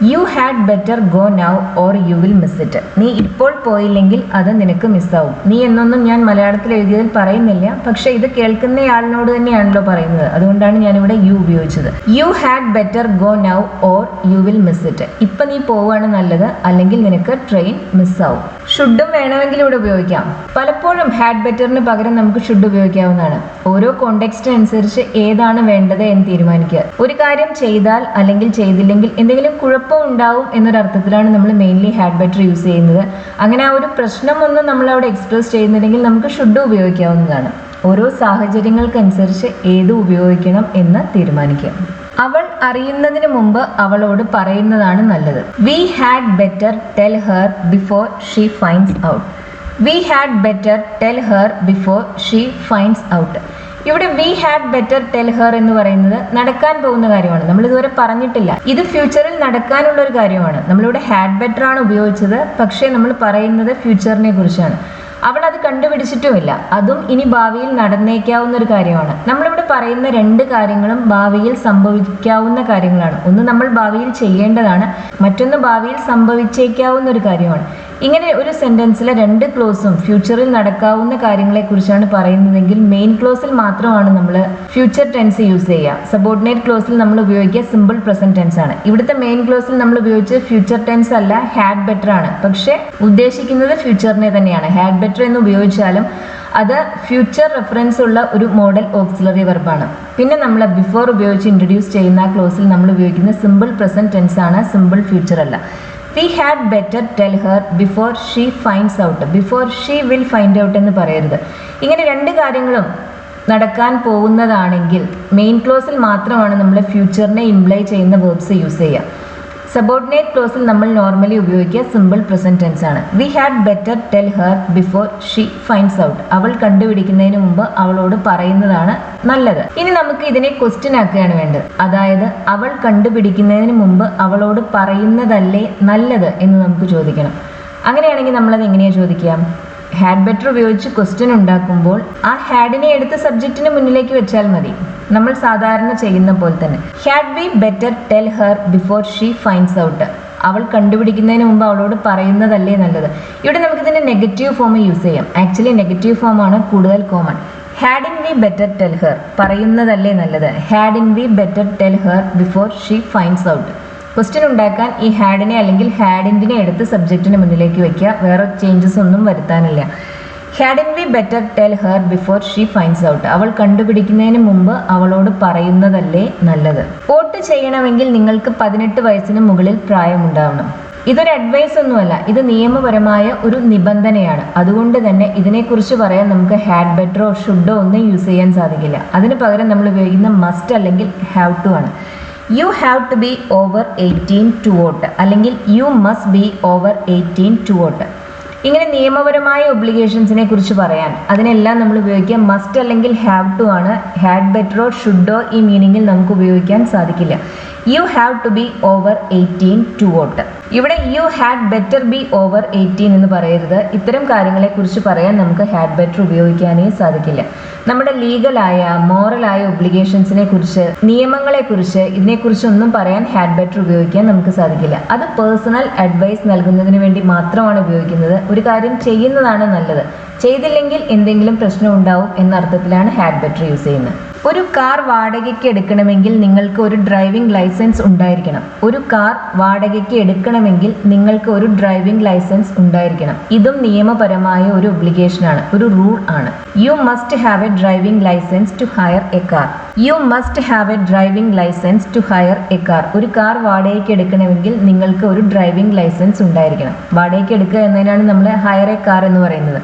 You had better go now or you will miss it. നീ ഇപ്പോൾ പോയില്ലെങ്കിൽ അത് നിനക്ക് മിസ്സാവും. നീ എന്നൊന്നും ഞാൻ മലയാളത്തിൽ എഴുതിയതിൽ പറയുന്നില്ല, പക്ഷെ ഇത് കേൾക്കുന്നയാളിനോട് തന്നെയാണല്ലോ പറയുന്നത്, അതുകൊണ്ടാണ് ഞാനിവിടെ യു ഉപയോഗിച്ചത്. U had better go now or you will miss it. ഇപ്പം നീ പോവുകയാണ് നല്ലത്, അല്ലെങ്കിൽ നിനക്ക് ട്രെയിൻ മിസ്സാവും. ഷുഡും വേണമെങ്കിൽ ഇവിടെ ഉപയോഗിക്കാം. പലപ്പോഴും ഹാഡ് ബെറ്ററിന് പകരം നമുക്ക് ഷുഡ് ഉപയോഗിക്കാവുന്നതാണ്. ഓരോ കോണ്ടെക്സ്റ്റിനനുസരിച്ച് ഏതാണ് വേണ്ടത് എന്ന് തീരുമാനിക്കുക. ഒരു കാര്യം ചെയ്താൽ അല്ലെങ്കിൽ ചെയ്തില്ലെങ്കിൽ എന്തെങ്കിലും കുഴപ്പം ഉണ്ടാവും എന്നൊരർത്ഥത്തിലാണ് നമ്മൾ മെയിൻലി ഹാഡ് ബെറ്റർ യൂസ് ചെയ്യുന്നത്. അങ്ങനെ ആ ഒരു പ്രശ്നമൊന്നും നമ്മൾ അവിടെ എക്സ്പ്രസ് ചെയ്യുന്നില്ലെങ്കിൽ നമുക്ക് ഷുഡ് ഉപയോഗിക്കാവുന്നതാണ്. ഓരോ സാഹചര്യങ്ങൾക്കനുസരിച്ച് ഏത് ഉപയോഗിക്കണം എന്ന് തീരുമാനിക്കുക. അവൾ അറിയുന്നതിന് മുമ്പ് അവളോട് പറയുന്നതാണ് നല്ലത്. We had better tell her before she finds out. We had better tell her before she finds out. ഇവിടെ we had better tell her എന്ന് പറയുന്നത് നടക്കാൻ പോകുന്ന കാര്യമാണ്. നമ്മൾ ഇതുവരെ പറഞ്ഞിട്ടില്ല. ഇത് ഫ്യൂച്ചറിൽ നടക്കാനുള്ള ഒരു കാര്യമാണ്. നമ്മളിവിടെ ഹാഡ് ബെറ്റർ ആണ് ഉപയോഗിച്ചത്, പക്ഷേ നമ്മൾ പറയുന്നത് ഫ്യൂച്ചറിനെ കുറിച്ചാണ്. അവൾ അത് കണ്ടുപിടിച്ചിട്ടുമില്ല. അതും ഇനി ഭാവിയിൽ നടന്നേക്കാവുന്ന ഒരു കാര്യമാണ്. നമ്മളിവിടെ പറയുന്ന രണ്ട് കാര്യങ്ങളും ഭാവിയിൽ സംഭവിക്കാവുന്ന കാര്യങ്ങളാണ്. ഒന്ന് നമ്മൾ ഭാവിയിൽ ചെയ്യേണ്ടതാണ്, മറ്റൊന്ന് ഭാവിയിൽ സംഭവിച്ചേക്കാവുന്ന ഒരു കാര്യമാണ്. ഇങ്ങനെ ഒരു സെന്റൻസിലെ രണ്ട് ക്ലോസും ഫ്യൂച്ചറിൽ നടക്കാവുന്ന കാര്യങ്ങളെക്കുറിച്ചാണ് പറയുന്നതെങ്കിൽ മെയിൻ ക്ലോസിൽ മാത്രമാണ് നമ്മൾ ഫ്യൂച്ചർ ടെൻസ് യൂസ് ചെയ്യുക. സബോർഡിനേറ്റ് ക്ലോസിൽ നമ്മൾ ഉപയോഗിക്കുക സിമ്പിൾ പ്രസന്റ് ടെൻസ് ആണ്. ഇവിടുത്തെ മെയിൻ ക്ലോസിൽ നമ്മൾ ഉപയോഗിച്ച് ഫ്യൂച്ചർ ടെൻസ് അല്ല, ഹാഡ് ബെറ്റർ ആണ്. പക്ഷേ ഉദ്ദേശിക്കുന്നത് ഫ്യൂച്ചറിനെ തന്നെയാണ്. ഹാഡ് ബെറ്റർ എന്ന് ഉപയോഗിച്ചാലും അത് ഫ്യൂച്ചർ റെഫറൻസ് ഉള്ള ഒരു മോഡൽ ഓക്സിലറി വെർബാണ്. പിന്നെ നമ്മൾ ബിഫോർ ഉപയോഗിച്ച് ഇൻട്രൊഡ്യൂസ് ചെയ്യുന്ന ക്ലോസിൽ നമ്മൾ ഉപയോഗിക്കുന്ന സിമ്പിൾ പ്രസന്റ് ടെൻസ് ആണ്, സിമ്പിൾ ഫ്യൂച്ചർ അല്ല. We had better tell her before she finds out. Before she will find out എന്ന് പറയരുത്. ഇങ്ങനെ രണ്ട് കാര്യങ്ങളും നടക്കാൻ പോകുന്നതാണെങ്കിൽ മെയിൻ ക്ലോസിൽ മാത്രമാണ് നമ്മൾ ഫ്യൂച്ചറിനെ ഇംപ്ലൈ ചെയ്യുന്ന വേർബ്സ് യൂസ് ചെയ്യുക. സബോർഡിനേറ്റ് ക്ലോസിൽ നമ്മൾ നോർമലി ഉപയോഗിക്കുക സിമ്പിൾ പ്രസന്റ് ടെൻസ് ആണ്. V had better tell her before she finds out. അവൾ കണ്ടുപിടിക്കുന്നതിന് മുമ്പ് അവളോട് പറയുന്നതാണ് നല്ലത്. ഇനി നമുക്ക് ഇതിനെ ക്വസ്റ്റ്യൻ ആക്കുകയാണ് വേണ്ടത്. അതായത് അവൾ കണ്ടുപിടിക്കുന്നതിന് മുമ്പ് അവളോട് പറയുന്നതല്ലേ നല്ലത് എന്ന് നമുക്ക് ചോദിക്കണം. അങ്ങനെയാണെങ്കിൽ നമ്മളത് എങ്ങനെയാണ് ചോദിക്കുക? ഹാഡ് ബെറ്റർ ഉപയോഗിച്ച് ക്വസ്റ്റ്യൻ ഉണ്ടാക്കുമ്പോൾ ആ ഹാഡിനെ എടുത്ത് സബ്ജക്റ്റിന് മുന്നിലേക്ക് വെച്ചാൽ മതി. നമ്മൾ സാധാരണ ചെയ്യുന്ന പോലെ തന്നെ. Had we better tell her before she finds out. അവൾ കണ്ടുപിടിക്കുന്നതിന് മുമ്പ് അവളോട് പറയുന്നതല്ലേ നല്ലത്. ഇവിടെ നമുക്കിതിന്റെ നെഗറ്റീവ് ഫോം യൂസ് ചെയ്യാം. ആക്ച്വലി നെഗറ്റീവ് ഫോം ആണ് കൂടുതൽ common. Hadn't we better tell her, പറയുന്നതല്ലേ നല്ലത്. Hadn't we better tell her before she finds out. Question ഉണ്ടാക്കാൻ ഈ ഹാഡിനെ അല്ലെങ്കിൽ ഹാഡിൻ്റെ എടുത്ത് സബ്ജക്റ്റിന് മുന്നിലേക്ക് വെക്കുക. വേറെ ചേഞ്ചസ് ഒന്നും വരുത്താനില്ല. Hadn't we better tell her before she finds out. അവൾ കണ്ടുപിടിക്കുന്നതിന് മുമ്പ് അവളോട് പറയുന്നതല്ലേ നല്ലത്. വോട്ട് ചെയ്യണമെങ്കിൽ നിങ്ങൾക്ക് 18 വയസ്സിന് മുകളിൽ പ്രായമുണ്ടാവണം. ഇതൊരു അഡ്വൈസ് ഒന്നുമല്ല, ഇത് നിയമപരമായ ഒരു നിബന്ധനയാണ്. അതുകൊണ്ട് തന്നെ ഇതിനെക്കുറിച്ച് പറയാൻ നമുക്ക് ഹാഡ് ബെറ്ററോ ഷുഡോ ഒന്നും യൂസ് ചെയ്യാൻ സാധിക്കില്ല. അതിന് പകരം നമ്മൾ ഉപയോഗിക്കുന്ന മസ്റ്റ് അല്ലെങ്കിൽ ഹാവ് ടു ആണ്. You have to be over 18 to vote, അല്ലെങ്കിൽ you must be over 18 to vote. ഇങ്ങനെ നിയമപരമായ ഒബ്ലിഗേഷൻസിനെ കുറിച്ച് പറയാൻ അതിനെല്ലാം നമ്മൾ ഉപയോഗിക്കുക മസ്റ്റ് അല്ലെങ്കിൽ ഹാവ് ടു ആണ്. ഹാഡ് ബെറ്ററോ ഷുഡോ ഈ മീനിങ്ങിൽ നമുക്ക് ഉപയോഗിക്കാൻ സാധിക്കില്ല. You have to be over 18 to vote. ഇവിടെ you had better be over 18 എന്ന് പറയരുത്. ഇത്തരം കാര്യങ്ങളെക്കുറിച്ച് പറയാൻ നമുക്ക് ഹാഡ് ബെറ്റർ ഉപയോഗിക്കാനേ സാധിക്കില്ല. നമ്മുടെ ലീഗലായ മോറലായ ഒബ്ലിഗേഷൻസിനെ കുറിച്ച്, നിയമങ്ങളെക്കുറിച്ച്, ഇതിനെക്കുറിച്ചൊന്നും പറയാൻ ഹാഡ് ബെറ്റർ ഉപയോഗിക്കാൻ നമുക്ക് സാധിക്കില്ല. അത് പേഴ്സണൽ അഡ്വൈസ് നൽകുന്നതിന് വേണ്ടി മാത്രമാണ് ഉപയോഗിക്കുന്നത്. ഒരു കാര്യം ചെയ്യുന്നതാണ് നല്ലത്, ചെയ്തില്ലെങ്കിൽ എന്തെങ്കിലും പ്രശ്നം ഉണ്ടാവും എന്ന അർത്ഥത്തിലാണ് ഹാഡ് ബെറ്റർ യൂസ് ചെയ്യുന്നത്. ഒരു കാർ വാടകയ്ക്ക് എടുക്കണമെങ്കിൽ നിങ്ങൾക്ക് ഒരു ഡ്രൈവിംഗ് ലൈസൻസ് ഉണ്ടായിരിക്കണം. ഒരു കാർ വാടകയ്ക്ക് എടുക്കണമെങ്കിൽ നിങ്ങൾക്ക് ഒരു ഡ്രൈവിംഗ് ലൈസൻസ് ഉണ്ടായിരിക്കണം. ഇതും നിയമപരമായ ഒരു ഒബ്ലിഗേഷനാണ്, ഒരു റൂൾ ആണ്. You must have a driving licence to hire a car. You must have a driving licence to hire a car. ഒരു കാർ വാടകയ്ക്ക് എടുക്കണമെങ്കിൽ നിങ്ങൾക്ക് ഒരു ഡ്രൈവിംഗ് ലൈസൻസ് ഉണ്ടായിരിക്കണം. വാടകയ്ക്ക് എടുക്കുക എന്നതിനാണ് നമ്മൾ ഹയർ എ കാർ എന്ന് പറയുന്നത്.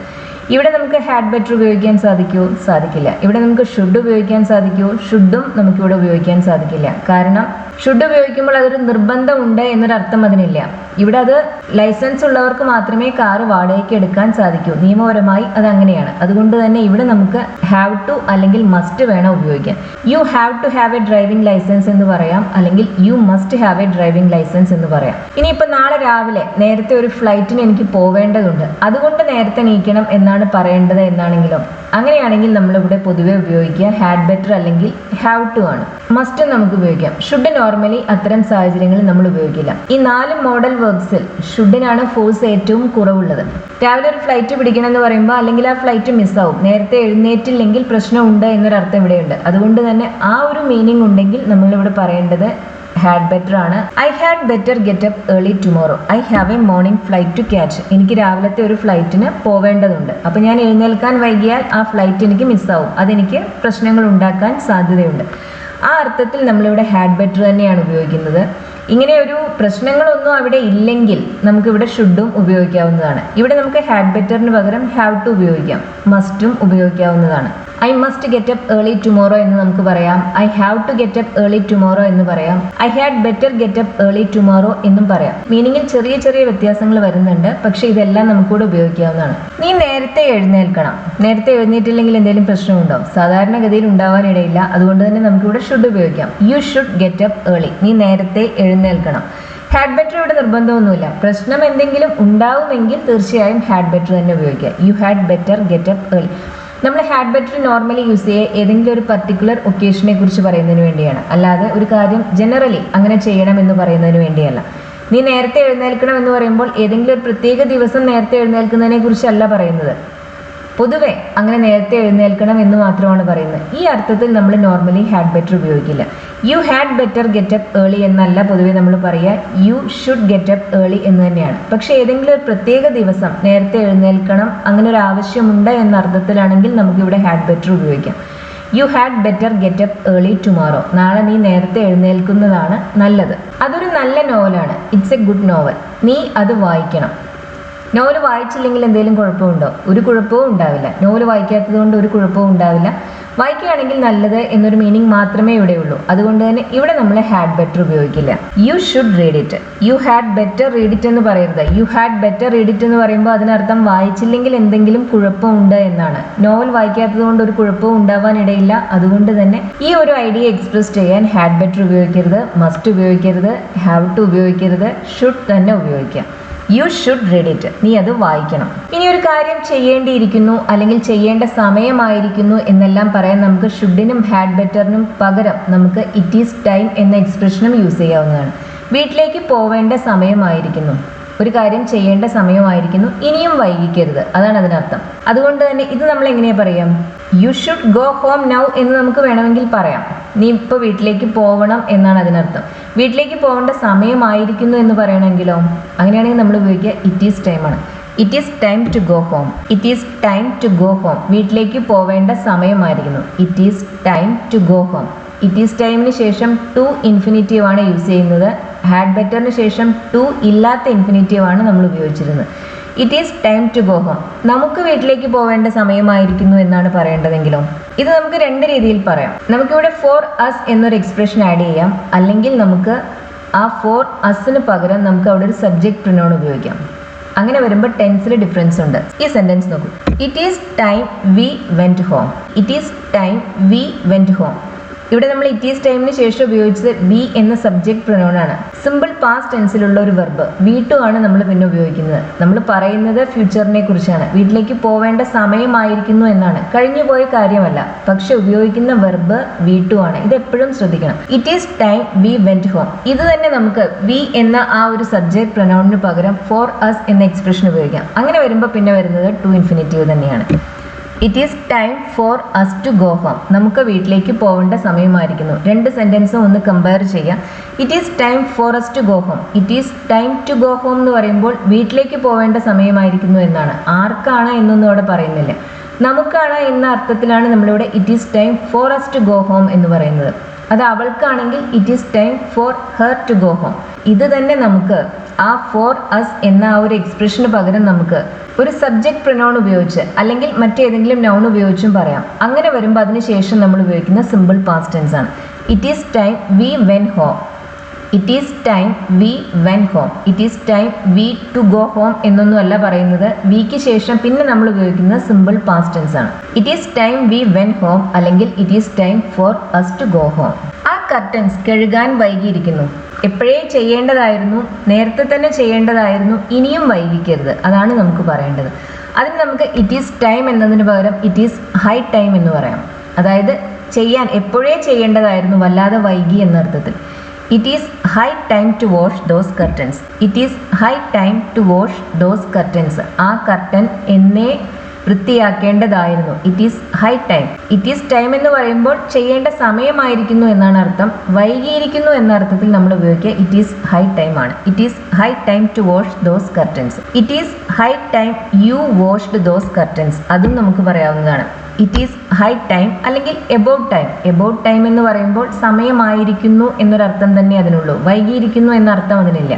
ഇവിടെ നമുക്ക് ഹാഡ് ബെറ്റർ ഉപയോഗിക്കാൻ സാധിക്കുമോ? സാധിക്കില്ല. ഇവിടെ നമുക്ക് ഷുഡ് ഉപയോഗിക്കാൻ സാധിക്കുമോ? ഷുഡും നമുക്കിവിടെ ഉപയോഗിക്കാൻ സാധിക്കില്ല. കാരണം ഷുഡ് ഉപയോഗിക്കുമ്പോൾ അതൊരു നിർബന്ധമുണ്ട് എന്നൊരർത്ഥം അതിനില്ല. ഇവിടെ അത് ലൈസൻസ് ഉള്ളവർക്ക് മാത്രമേ കാറ് വാടകയ്ക്ക് എടുക്കാൻ സാധിക്കൂ. നിയമപരമായി അത് അങ്ങനെയാണ്. അതുകൊണ്ട് തന്നെ ഇവിടെ നമുക്ക് ഹാവ് ടു അല്ലെങ്കിൽ മസ്റ്റ് വേണം ഉപയോഗിക്കാൻ. You have to have a driving licence എന്ന് പറയാം, അല്ലെങ്കിൽ you must have a driving licence എന്ന് പറയാം. ഇനിയിപ്പോൾ നാളെ രാവിലെ നേരത്തെ ഒരു ഫ്ലൈറ്റിന് എനിക്ക് പോവേണ്ടതുണ്ട്, അതുകൊണ്ട് നേരത്തെ എണീക്കണം എന്നാണ് പറയേണ്ടത് എന്നാണെങ്കിലോ, അങ്ങനെയാണെങ്കിൽ നമ്മളിവിടെ പൊതുവെ ഉപയോഗിക്കുക ഹാഡ് ബെറ്റർ അല്ലെങ്കിൽ ഹാവ് ടു ആണ്. മസ്റ്റ് നമുക്ക് ഉപയോഗിക്കാം. ഷുഡ് നോർമലി അത്തരം സാഹചര്യങ്ങളിൽ നമ്മൾ ഉപയോഗിക്കില്ല. ഈ 4 മോഡൽ വെർബ്സിൽ ഷുഡിനാണ് ഫോഴ്സ് ഏറ്റവും കുറവുള്ളത്. രാവിലെ ഒരു ഫ്ലൈറ്റ് പിടിക്കണം എന്ന് പറയുമ്പോൾ അല്ലെങ്കിൽ ആ ഫ്ലൈറ്റ് മിസ്സാവും, നേരത്തെ എഴുന്നേറ്റില്ലെങ്കിൽ പ്രശ്നമുണ്ട് എന്നൊരർത്ഥം ഇവിടെയുണ്ട്. അതുകൊണ്ട് തന്നെ ആ ഒരു മീനിങ് ഉണ്ടെങ്കിൽ നമ്മളിവിടെ പറയേണ്ടത് ഹാഡ് ബെറ്റർ ആണ്. I had better get up early tomorrow. I have a morning flight to catch. എനിക്ക് രാവിലത്തെ ഒരു ഫ്ലൈറ്റിന് പോവേണ്ടതുണ്ട്. അപ്പോൾ ഞാൻ എഴുന്നേൽക്കാൻ വൈകിയാൽ ആ ഫ്ലൈറ്റ് എനിക്ക് മിസ്സാവും, അതെനിക്ക് പ്രശ്നങ്ങൾ ഉണ്ടാക്കാൻ സാധ്യതയുണ്ട്. ആ അർത്ഥത്തിൽ നമ്മളിവിടെ ഹാഡ് ബെറ്റർ തന്നെയാണ് ഉപയോഗിക്കുന്നത്. ഇങ്ങനെ ഒരു പ്രശ്നങ്ങളൊന്നും അവിടെ ഇല്ലെങ്കിൽ നമുക്കിവിടെ ഷുഡും ഉപയോഗിക്കാവുന്നതാണ്. ഇവിടെ നമുക്ക് ഹാഡ് ബെറ്ററിന് പകരം ഹാവ് ടു ഉപയോഗിക്കാം, മസ്റ്റും ഉപയോഗിക്കാവുന്നതാണ്. I must get up early tomorrow എന്ന് നമുക്ക് പറയാം. I have to get up early tomorrow എന്ന് പറയാം. I had better get up early tomorrow എന്നും പറയാം. മീനിങ്ങിൽ ചെറിയ ചെറിയ വ്യത്യാസങ്ങൾ വരുന്നുണ്ട്, പക്ഷെ ഇതെല്ലാം നമുക്കൂടെ ഉപയോഗിക്കാവുന്നതാണ്. നീ നേരത്തെ എഴുന്നേൽക്കണം. നേരത്തെ എഴുന്നേറ്റില്ലെങ്കിൽ എന്തെങ്കിലും പ്രശ്നമുണ്ടോ? സാധാരണഗതിയിൽ ഉണ്ടാവാനിടയില്ല. അതുകൊണ്ട് തന്നെ നമുക്കിവിടെ ഷുഡ് ഉപയോഗിക്കാം. You should get up early. നീ നേരത്തെ എഴുന്നേൽക്കണം. ഹാഡ് ബെറ്റർ ഇവിടെ നിർബന്ധമൊന്നുമില്ല. പ്രശ്നം എന്തെങ്കിലും ഉണ്ടാവുമെങ്കിൽ തീർച്ചയായും ഹാഡ് ബെറ്റർ തന്നെ ഉപയോഗിക്കുക. U had better get up early. നമ്മൾ ഹാഡ് ബെറ്റർ നോർമലി യൂസ് ചെയ്യുക ഏതെങ്കിലും ഒരു പർട്ടിക്കുലർ ഒക്കേഷനെ കുറിച്ച് പറയുന്നതിന് വേണ്ടിയാണ്, അല്ലാതെ ഒരു കാര്യം ജനറലി അങ്ങനെ ചെയ്യണം എന്ന് പറയുന്നതിന് വേണ്ടിയല്ല. നീ നേരത്തെ എഴുന്നേൽക്കണം എന്ന് പറയുമ്പോൾ ഏതെങ്കിലും ഒരു പ്രത്യേക ദിവസം നേരത്തെ എഴുന്നേൽക്കുന്നതിനെ കുറിച്ചല്ല പറയുന്നത്. പൊതുവെ അങ്ങനെ നേരത്തെ എഴുന്നേൽക്കണം എന്ന് മാത്രമാണ് പറയുന്നത്. ഈ അർത്ഥത്തിൽ നമ്മൾ നോർമലി ഹാഡ് ബെറ്റർ ഉപയോഗിക്കില്ല. U had better get up early എന്നല്ല പൊതുവെ നമ്മൾ പറയുക, you should get up early എന്ന് തന്നെയാണ്. പക്ഷേ ഏതെങ്കിലും ഒരു പ്രത്യേക ദിവസം നേരത്തെ എഴുന്നേൽക്കണം, അങ്ങനെ ഒരു ആവശ്യമുണ്ട് എന്ന അർത്ഥത്തിലാണെങ്കിൽ നമുക്കിവിടെ ഹാഡ് ബെറ്റർ ഉപയോഗിക്കാം. U had better get up early tomorrow. നാളെ നീ നേരത്തെ എഴുന്നേൽക്കുന്നതാണ് നല്ലത്. അതൊരു നല്ല നോവലാണ്. It's A good novel. നീ അത് വായിക്കണം. നോവൽ വായിച്ചില്ലെങ്കിൽ എന്തെങ്കിലും കുഴപ്പമുണ്ടോ? ഒരു കുഴപ്പവും ഉണ്ടാവില്ല. നോവൽ വായിക്കാത്തത് കൊണ്ട് ഒരു കുഴപ്പവും ഉണ്ടാവില്ല. വായിക്കുകയാണെങ്കിൽ നല്ലത് എന്നൊരു മീനിങ് മാത്രമേ ഇവിടെ ഉള്ളൂ. അതുകൊണ്ട് തന്നെ ഇവിടെ നമ്മൾ ഹാഡ് ബെറ്റർ ഉപയോഗിക്കില്ല. You should read it. U had better read it എന്ന് പറയരുത്. You had better read it എന്ന് പറയുമ്പോൾ അതിനർത്ഥം വായിച്ചില്ലെങ്കിൽ എന്തെങ്കിലും കുഴപ്പമുണ്ട് എന്നാണ്. നോവൽ വായിക്കാത്തത് കൊണ്ട് ഒരു കുഴപ്പവും ഉണ്ടാവാനിടയില്ല. അതുകൊണ്ട് തന്നെ ഈ ഒരു ഐഡിയ എക്സ്പ്രസ് ചെയ്യാൻ ഹാഡ് ബെറ്റർ ഉപയോഗിക്കരുത്, മസ്റ്റ് ഉപയോഗിക്കരുത്, ഹാവ് ടു ഉപയോഗിക്കരുത്, ഷുഡ് തന്നെ ഉപയോഗിക്കാം. You should read it. നീ അത് വായിക്കണം. ഇനി ഒരു കാര്യം ചെയ്യേണ്ടിയിരിക്കുന്നു അല്ലെങ്കിൽ ചെയ്യേണ്ട സമയമായിരിക്കുന്നു എന്നെല്ലാം പറയാൻ നമുക്ക് ഷുഡിനും ഹാഡ് ബെറ്ററിനും പകരം നമുക്ക് ഇറ്റ് ഈസ് ടൈം എന്ന എക്സ്പ്രഷനും യൂസ് ചെയ്യാവുന്നതാണ്. വീട്ടിലേക്ക് പോവേണ്ട സമയമായിരിക്കുന്നു, ഒരു കാര്യം ചെയ്യേണ്ട സമയമായിരിക്കുന്നു, ഇനിയും വൈകിക്കരുത്, അതാണ് അതിനർത്ഥം. അതുകൊണ്ട് തന്നെ ഇത് നമ്മൾ എങ്ങനെയാ പറയാം? You should go home now എന്ന് നമുക്ക് വേണമെങ്കിൽ പറയാം. നീ ഇപ്പോൾ വീട്ടിലേക്ക് പോകണം എന്നാണ് അതിനർത്ഥം. വീട്ടിലേക്ക് പോകേണ്ട സമയമായിരിക്കുന്നു എന്ന് പറയണമെങ്കിലോ, അങ്ങനെയാണെങ്കിൽ നമ്മൾ ഉപയോഗിക്കുക ഇറ്റ് ഈസ് ടൈം ആണ്. It is time to go home. It is time to go home. വീട്ടിലേക്ക് പോവേണ്ട സമയമായിരിക്കുന്നു. It is time to go home. It is ടൈമിന് ശേഷം ടു ഇൻഫിനിറ്റീവ് ആണ് യൂസ് ചെയ്യുന്നത്. ഹാഡ് ബെറ്ററിന് ശേഷം ടു ഇല്ലാത്ത ഇൻഫിനിറ്റീവ് ആണ് നമ്മൾ ഉപയോഗിച്ചിരുന്നത്. It is time to go home. നമുക്ക് വീട്ടിലേക്ക് പോവേണ്ട സമയമായിരിക്കുന്നു എന്നാണ് പറയേണ്ടതെങ്കിലോ, ഇത് നമുക്ക് രണ്ട് രീതിയിൽ പറയാം. നമുക്കിവിടെ ഫോർ അസ് എന്നൊരു എക്സ്പ്രഷൻ ആഡ് ചെയ്യാം, അല്ലെങ്കിൽ നമുക്ക് ആ ഫോർ അസിന് പകരം നമുക്ക് അവിടെ ഒരു സബ്ജക്റ്റ് പ്രിനൗൺ ഉപയോഗിക്കാം. അങ്ങനെ വരുമ്പോൾ ടെൻസിൽ ഡിഫറൻസ് ഉണ്ട്. ഈ സെന്റൻസ് നോക്കൂ. It is time we went home. It is time we went home. ഇവിടെ നമ്മൾ ഇറ്റ് ഈസ് ടൈമിന് ശേഷം ഉപയോഗിച്ചത് വി എന്ന സബ്ജക്ട് പ്രൊനൗൺ ആണ്. സിമ്പിൾ പാസ്റ്റ് ടെൻസിലുള്ള ഒരു വെർബ് വി ടു ആണ് നമ്മൾ പിന്നെ ഉപയോഗിക്കുന്നത്. നമ്മൾ പറയുന്നത് ഫ്യൂച്ചറിനെ കുറിച്ചാണ്. വീട്ടിലേക്ക് പോവേണ്ട സമയമായിരിക്കുന്നു എന്നാണ്, കഴിഞ്ഞു പോയ കാര്യമല്ല. പക്ഷെ ഉപയോഗിക്കുന്ന വെർബ് വി ടു ആണ്. ഇത് എപ്പോഴും ശ്രദ്ധിക്കണം. It is time we went home. ഇത് തന്നെ നമുക്ക് വി എന്ന ആ ഒരു സബ്ജക്ട് പ്രൊനൗണിന് പകരം ഫോർ അസ് എന്ന എക്സ്പ്രഷൻ ഉപയോഗിക്കാം. അങ്ങനെ വരുമ്പോൾ പിന്നെ വരുന്നത് ടു ഇൻഫിനിറ്റീവ് തന്നെയാണ്. It is time for us to go home. നമുക്ക് വീട്ടിലേക്ക് പോകേണ്ട സമയമായിരിക്കുന്നു. രണ്ട് സെൻറ്റൻസും ഒന്ന് കമ്പയർ ചെയ്യാം. It is time for us to go home. It is time to go home എന്ന് പറയുമ്പോൾ വീട്ടിലേക്ക് പോകേണ്ട സമയമായിരിക്കുന്നു എന്നാണ്. ആർക്കാണ് എന്നൊന്നും അവിടെ പറയുന്നില്ല. നമുക്കാണ് എന്ന അർത്ഥത്തിലാണ് നമ്മളിവിടെ it is time for us to go home എന്ന് പറയുന്നത്. അത് അവൾക്കാണെങ്കിൽ it is time for her to go home. ഇത് തന്നെ നമുക്ക് ആ ഫോർ അസ് എന്ന ആ ഒരു എക്സ്പ്രഷന് പകരം നമുക്ക് ഒരു സബ്ജക്ട് പ്രൊനൗൺ ഉപയോഗിച്ച് അല്ലെങ്കിൽ മറ്റേതെങ്കിലും നൗൺ ഉപയോഗിച്ചും പറയാം. അങ്ങനെ വരുമ്പോൾ അതിനുശേഷം നമ്മൾ ഉപയോഗിക്കുന്ന സിമ്പിൾ പാസ്റ്റ് ടെൻസ് ആണ്. It is time we went home. It is time we went home. It is time we to go home എന്നൊന്നുമല്ല പറയുന്നത്. വിക്ക് ശേഷം പിന്നെ നമ്മൾ ഉപയോഗിക്കുന്നത് സിമ്പിൾ പാസ്റ്റ് ടെൻസ് ആണ്. It is time we went home അല്ലെങ്കിൽ it is time for us to go home. ആ കർട്ടൻസ് കഴുകാൻ വൈകിയിരിക്കുന്നു. എപ്പോഴേ ചെയ്യേണ്ടതായിരുന്നു, നേരത്തെ തന്നെ ചെയ്യേണ്ടതായിരുന്നു, ഇനിയും വൈകിക്കരുത്. അതാണ് നമുക്ക് പറയേണ്ടത്. അതിന് നമുക്ക് ഇറ്റ് ഈസ് ടൈം എന്നതിന് പകരം ഇറ്റ് ഈസ് ഹൈ ടൈം എന്ന് പറയാം. അതായത് ചെയ്യാൻ എപ്പോഴേ ചെയ്യേണ്ടതായിരുന്നു, വല്ലാതെ വൈകി എന്നർത്ഥത്തിൽ. It is high time to wash those curtains. It is high time to wash those curtains. ആ കർട്ടൻ എന്നേ വൃത്തിയാക്കേണ്ടതായിരുന്നു. It is high time. It is time എന്ന് പറയുമ്പോൾ ചെയ്യേണ്ട സമയമായിരിക്കുന്നു എന്നാണ് അർത്ഥം. വൈകിയിരിക്കുന്നു എന്ന അർത്ഥത്തിൽ നമ്മൾ ഉപയോഗിക്കുക ഇറ്റ് ഈസ് ഹൈ ടൈം ആണ്. It is high time to wash those curtains. It is high time you washed those curtains. അതും നമുക്ക് പറയാവുന്നതാണ്. ഇറ്റ് ഈസ് ഹൈ ടൈം അല്ലെങ്കിൽ എബൌട്ട് ടൈം. എബൌട്ട് ടൈം എന്ന് പറയുമ്പോൾ സമയമായിരിക്കുന്നു എന്നൊരർത്ഥം തന്നെ അതിനുള്ളൂ. വൈകിയിരിക്കുന്നു എന്ന അർത്ഥം അതിനില്ല.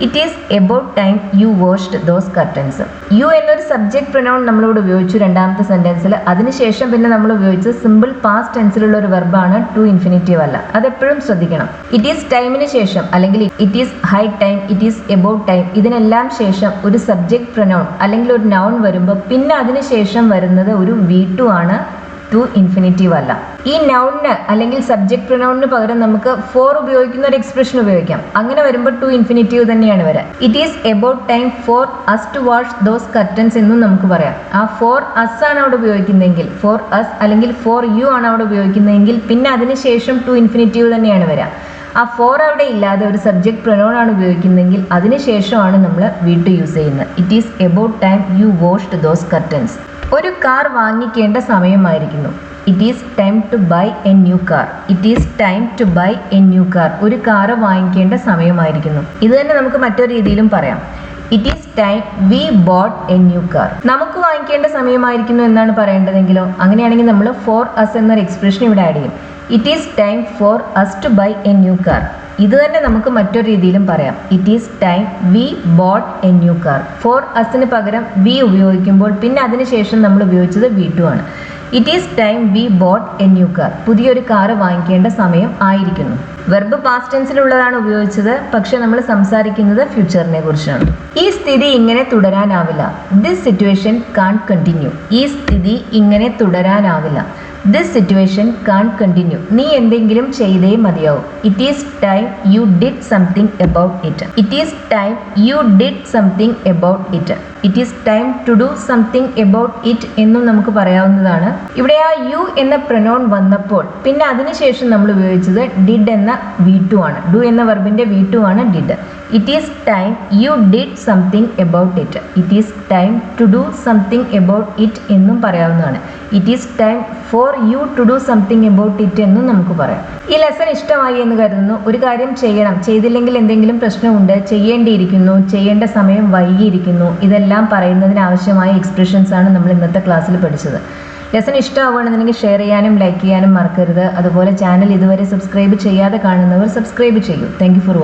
It is about time you washed those curtains. You എന്നൊരു സബ്ജക്ട് പ്രൊനൗൺ നമ്മളിവിടെ ഉപയോഗിച്ചു രണ്ടാമത്തെ സെന്റൻസിൽ. അതിനുശേഷം പിന്നെ നമ്മൾ ഉപയോഗിച്ചത് സിമ്പിൾ പാസ്റ്റ് ടെൻസിലുള്ള ഒരു വെർബാണ്, ടു ഇൻഫിനിറ്റീവ് അല്ല. അതെപ്പോഴും ശ്രദ്ധിക്കണം. ഇറ്റ് ഈസ് ടൈമിന് ശേഷം അല്ലെങ്കിൽ it is high time, it is about time, ഇതിനെല്ലാം ശേഷം ഒരു സബ്ജക്ട് പ്രൊനൗൺ അല്ലെങ്കിൽ ഒരു നൗൺ വരുമ്പോൾ പിന്നെ അതിനുശേഷം വരുന്നത് ഒരു വി ടു ആണ്, ടു ഇൻഫിനിറ്റീവ് അല്ല. ഈ നൗണിന് അല്ലെങ്കിൽ സബ്ജക്ട് പ്രൊനൗണിന് പകരം നമുക്ക് ഫോർ ഉപയോഗിക്കുന്ന ഒരു എക്സ്പ്രഷൻ ഉപയോഗിക്കാം. അങ്ങനെ വരുമ്പോൾ ടു ഇൻഫിനിറ്റീവ് തന്നെയാണ് വരിക. It is about time for us to wash those curtains എന്നും നമുക്ക് പറയാം. ആ ഫോർ അസ് ആണ് അവിടെ ഉപയോഗിക്കുന്നതെങ്കിൽ, ഫോർ അസ് അല്ലെങ്കിൽ ഫോർ യു ആണ് അവിടെ ഉപയോഗിക്കുന്നതെങ്കിൽ പിന്നെ അതിനുശേഷം ടു ഇൻഫിനിറ്റീവ് തന്നെയാണ് വരിക. ആ ഫോർ അവിടെ ഇല്ലാതെ ഒരു സബ്ജക്ട് പ്രൊനൗൺ ആണ് ഉപയോഗിക്കുന്നതെങ്കിൽ അതിനുശേഷമാണ് നമ്മൾ വി ടു യൂസ് ചെയ്യുന്നത്. It is about time you washed those curtains. ഒരു കാർ വാങ്ങിക്കേണ്ട സമയമായിരിക്കുന്നു. It is time to buy a new car. It is time to buy a new car. ഒരു കാർ വാങ്ങിക്കേണ്ട സമയമായിരിക്കുന്നു. ഇത് തന്നെ നമുക്ക് മറ്റൊരു രീതിയിലും പറയാം. It is time we bought a new car. നമുക്ക് വാങ്ങിക്കേണ്ട സമയമായിരിക്കുന്നു എന്നാണ് പറയേണ്ടതെങ്കിലോ, അങ്ങനെയാണെങ്കിൽ നമ്മൾ ഫോർ അസ് എന്നൊരു എക്സ്പ്രഷൻ ഇവിടെ ആഡ് ചെയ്യും. It is time for us to buy a new car. ഇത് തന്നെ നമുക്ക് മറ്റൊരു രീതിയിലും പറയാം. It is time we bought a new car. For അസിന് പകരം വി ഉപയോഗിക്കുമ്പോൾ പിന്നെ അതിനുശേഷം നമ്മൾ ഉപയോഗിച്ചത് വി ടു ആണ്. It is time we bought a new car. പുതിയൊരു കാർ വാങ്ങിക്കേണ്ട സമയം ആയിരിക്കുന്നു. വെർബ് പാസ്റ്റ് ടെൻസിലുള്ളതാണ് ഉപയോഗിച്ചത്, പക്ഷെ നമ്മൾ സംസാരിക്കുന്നത് ഫ്യൂച്ചറിനെ കുറിച്ചാണ്. ഈ സ്ഥിതി ഇങ്ങനെ തുടരാനാവില്ല. This situation can't continue. ഈ സ്ഥിതി ഇങ്ങനെ തുടരാനാവില്ല. This situation can't continue. നീ എന്തെങ്കിലും ചെയ്തേ മതിയാവും. It is time you did something about it. It is time you did something about it. It is time to do something about it എന്നും നമുക്ക് പറയാവുന്നതാണ്. ഇവിടെ ആ യു എന്ന പ്രൊനൗൺ വന്നപ്പോൾ പിന്നെ അതിനുശേഷം നമ്മൾ ഉപയോഗിച്ചത് ഡിഡ് എന്ന വി ടു ആണ്. ഡു എന്ന വെർബിന്റെ വി ടു ആണ് did. It is time you did something about it. It is time to do something about it എന്നും പറയാവുന്നതാണ്. It is time for you to do something about it എന്നും നമുക്ക് പറയാം. ഈ ലെസൺ ഇഷ്ടമായി എന്ന് കരുതുന്നു. ഒരു കാര്യം ചെയ്യണം, ചെയ്തില്ലെങ്കിൽ എന്തെങ്കിലും പ്രശ്നമുണ്ട്, ചെയ്യേണ്ടിയിരിക്കുന്നു, ചെയ്യേണ്ട സമയം വൈകിയിരിക്കുന്നു, ഇതെല്ലാം പറയുന്നതിന് ആവശ്യമായ എക്സ്പ്രഷൻസ് ആണ് നമ്മൾ ഇന്നത്തെ ക്ലാസ്സിൽ പഠിച്ചത്. ലെസൺ ഇഷ്ടമാവുകയാണെന്നുണ്ടെങ്കിൽ ഷെയർ ചെയ്യാനും ലൈക്ക് ചെയ്യാനും മറക്കരുത്. അതുപോലെ ചാനൽ ഇതുവരെ സബ്സ്ക്രൈബ് ചെയ്യാതെ കാണുന്നവർ സബ്സ്ക്രൈബ് ചെയ്യൂ. Thank you for